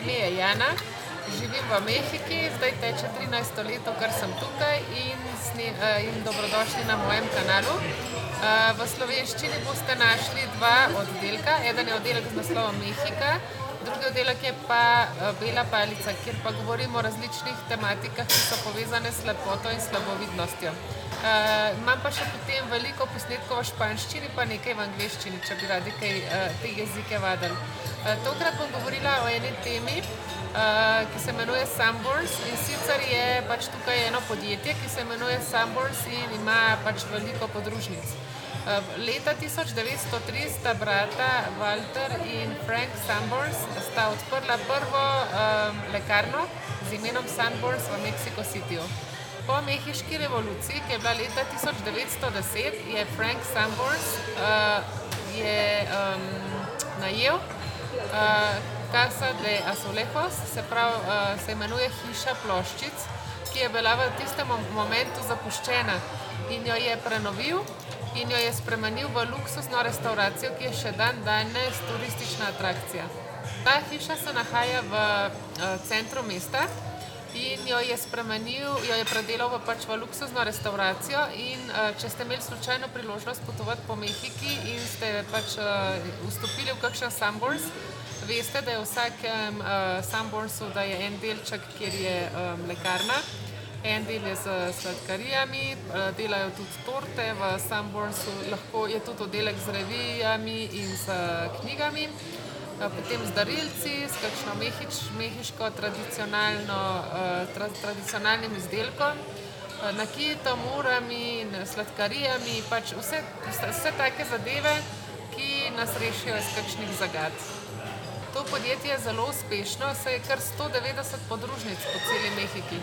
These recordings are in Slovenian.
ime je Jana, živim v Mehiki, zdaj teče 13. leto, kar sem tukaj in dobrodošli na mojem kanalu. V slovenščini boste našli dva oddelka. Eden je oddelek z naslovom Mehika, drugi oddelek je pa Bela palica, kjer pa govorimo o različnih tematikah, ki so povezane s lepoto in slabovidnostjo. Imam pa še potem veliko posnetkov v španščini, pa nekaj v angleščini, če bi radi kaj te jezike vadili. Tokrat bom govorila o eni temi, ki se imenuje Sanborns, in sicer je pač tukaj eno podjetje, ki se imenuje Sanborns in ima pač veliko podružnic. Leta 1903 sta brata Walter in Frank Sanborns sta odprla prvo lekarno z imenom Sanborns v Mexico Cityju. Po mehiški revoluciji, ki je bila leta 1910, je Frank Sanborns najel Casa de Azulejos, se imenuje hiša ploščic, ki je bila v tistem momentu zapuščena, in jo je prenovil in jo je spremenil v luksuzno restavracijo, ki je še dan danes turistična atrakcija. Ta hiša se nahaja v centru mesta in jo je predelal v luksuzno restavracijo, in če ste imeli slučajno priložnost potovati po Mehiki in ste pač vstopili v kakšen Sanborns, veste, da je v vsakem Sanbornsu, da je en delček, kjer je lekarna, en del je s sladkarijami, delajo tudi torte v Sanbornsu, lahko je tudi oddelek z revijami in s knjigami, potem z darilci, s kakšno mehiško tradicionalnim izdelkom, nakitom, urami, sladkarijami, pač vse take zadeve, ki nas rešijo iz kakšnih zagad. To podjetje je zelo uspešno, saj je kar 190 podružnic po celi Mehiki.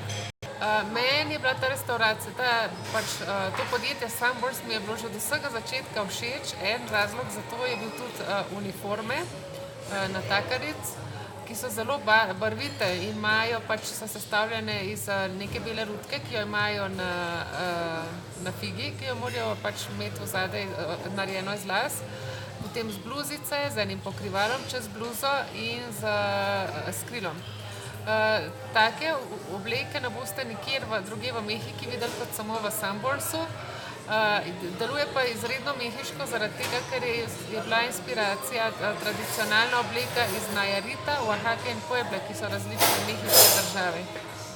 Meni je bila ta restavracija, to podjetje Sanborns mi je bilo že od vsega začetka všeč. En razlog za to je bil tudi uniforme natakaric, ki so zelo barvite in so sestavljene iz neke bele rutke, ki jo imajo na figi, ki jo morajo pač imeti vzadej narejeno iz las, potem z bluzice, z enim pokrivalom čez bluzo in s krilom. Take obleke ne boste nikjer drugje v Mehiki videli kot samo v Sanbornsu. Deluje pa izredno mehiško zaradi tega, ker je bila inspiracija tradicionalna obleka iz Najarita, Oaxaca in Pueble, ki so različne mehiške države.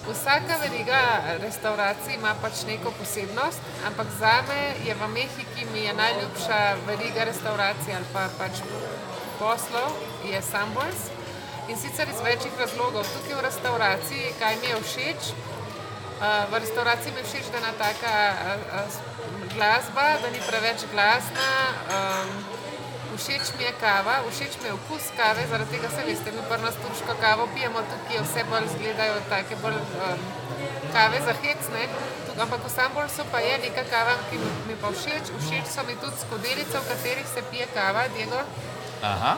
Vsaka veriga restavracij ima pač neko posebnost, ampak zame je v Mehiki mi je najljubša veriga restavracij ali pa pač poslov je Sanborns. In sicer iz večjih razlogov. Tukaj v restavraciji, kaj mi je všeč? V restavraciji mi je všeč, da je ena taka glasba, da ni preveč glasna. Všeč mi je kava, všeč mi je okus kave, zaradi tega se veste, mi pri nas turško kavo pijemo, tukaj vse bolj izgledajo take bolj kave za hec, ne? Ampak v Sanbornsu pa je neka kava, ki mi pa všeč. Všeč so mi tudi skodelice, v katerih se pije kava, Diego. Aha.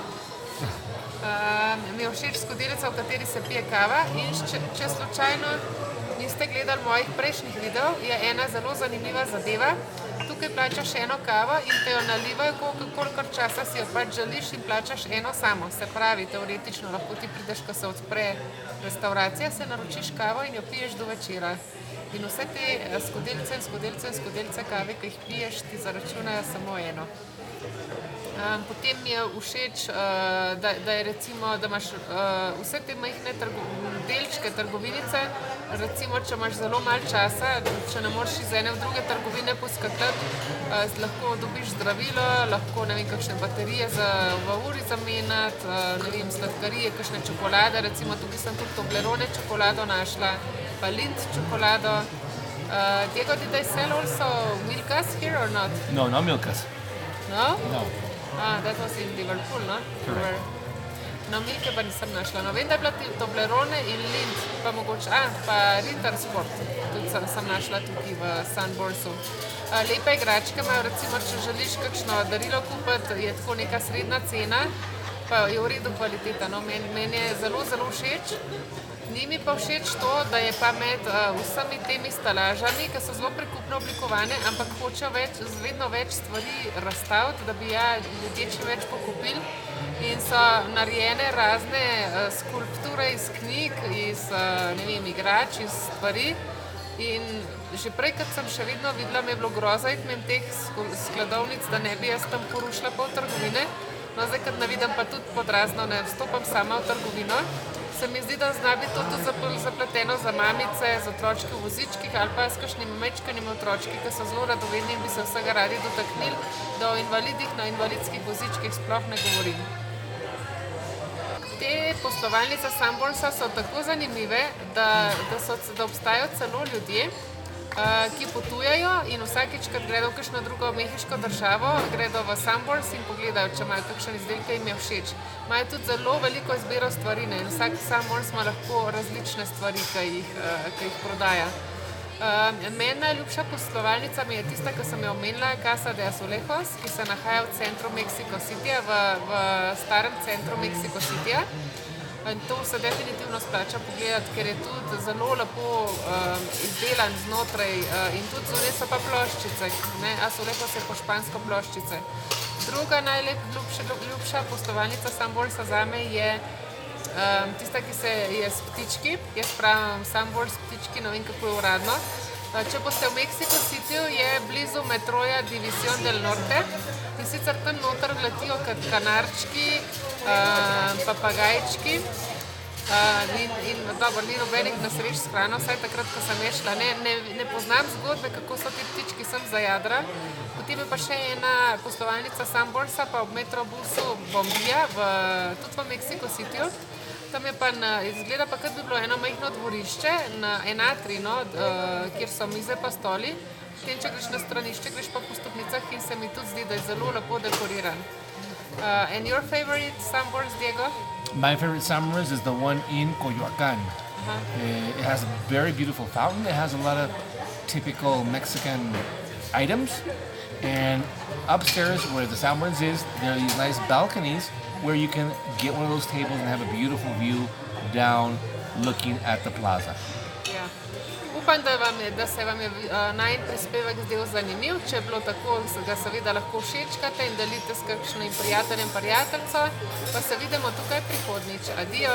Mi je všeč skodelica, v kateri se pije kava, in če slučajno niste gledali mojih prejšnjih videov, je ena zelo zanimiva zadeva. Tukaj plačaš eno kavo in te jo nalivajo, kolikor časa si jo pač želiš, in plačaš eno samo. Se pravi, teoretično lahko ti prideš, ko se odpre restauracija, se naročiš kavo in jo piješ do večera. In vse te skodelice kave, ki jih piješ, ti zaračunajo samo eno. Potem mi je všeč, da je recimo, da imaš vse te majhne delčke, trgovinice, recimo, če imaš zelo malo časa, če ne moreš iz ene v druge trgovine poskakati, lahko dobiš zdravilo, lahko, ne vem, kakšne baterije v uri zamenjati, ne vem, sladkarije, kakšne čokolade, recimo tukaj sem tudi Toblerone čokolado našla, pa Lindt čokolado. Diego, did they sell also Milkas here or not? No, not Milkas. No? No. That was in Liverpool, no? Correct. No, Milke pa nisem našla. No, vem, da je bila Toblerone in Lindt, pa mogoče, pa Ritter Sport, tudi sem našla tukaj v Sanbornsu. Lepe igračke imajo, recimo, če želiš kakšno darilo kupiti, je tako neka srednja cena, pa je v redu kvaliteta, no, meni je zelo, zelo všeč. Ni mi pa všeč to, da je pa med vsemi temi stalažami, ki so zelo prekupno oblikovane, ampak hočejo vedno več stvari razstaviti, da bi ljudje čim več pokupili. in so narejene razne skulpture iz knjig, iz igrač, iz stvari. In že prej, kad sem še vedno videla, mi je bilo groza iti mimo teh skladovnic, da ne bi jaz tam porušila pol trgovine. No, zdaj, kad navidim pa tudi pod razno, ne vstopam sama v trgovino, se mi zdi, da zna biti to tudi zapleteno za mamice z otročki v vozičkih ali pa s kakšnimi mečkanimi otročki, ki so zelo radovedni in bi se vsega radi dotaknili, da o invalidih na invalidskih vozičkih sploh ne govorim. Te poslovalnice Sanbornsa so tako zanimive, da obstajajo celo ljudje, ki potujejo in vsakič, kad gredo v kakšno drugo mehiško državo, gredo v Sanborns in pogledajo, če imajo kakšen izdelek, ki jim je všeč. Imajo tudi zelo veliko izbiro stvari in vsak Sanborns ima lahko različne stvari, ki jih prodaja. Meni najljubša poslovalnica mi je tista, ki sem jo omenila, Casa de Azulejos, ki se nahaja v centru Mexico Cityja, v starem centru Mexico Cityja. In to se definitivno splača pogledati, ker je tudi zelo lepo izdelan znotraj in tudi zunaj so pa ploščice, Azulejos je po špansko ploščice. Druga najljubša poslovalnica Sanbornsa zame je tista, ki je s ptički, jaz pravim Sanborns ptički, ne vem kako je uradno. Če boste v Mexico Cityju, je blizu metroja División del Norte in sicer tam noter letijo kanarčki, papagajčki in dobro, ni nobenih nesreč s hrano, vsaj takrat, ko sem je šla. Ne poznam zgodbe, kako so ti ptički sem zajadrali. Potem je pa še ena poslovalnica Sanbornsa pa ob metrobusu Bombija, tudi v Mexico Cityju. Tam je pa izgleda pa, kot bi bilo eno majhno dvorišče, en atrij, kjer so mize pa stoli. Potem, če greš na stranišče, greš pa po stopnicah in se mi tudi zdi, da je zelo lepo dekoriran. And your favorite Sanborns, Diego? My favorite Sanborns is the one in Coyoacán. It has a very beautiful fountain. It has a lot of typical Mexican items. And upstairs where the Sanborns is, there are these nice balconies where you can get one of those tables and have a beautiful view down looking at the plaza. Ja. Upam, da se vam je najin prispevek zdel zanimiv. Če je bilo tako, ga seveda lahko všečkate in delite s kakšnim prijateljem, prijateljco. Pa se vidimo tukaj prihodnjič. Adijo!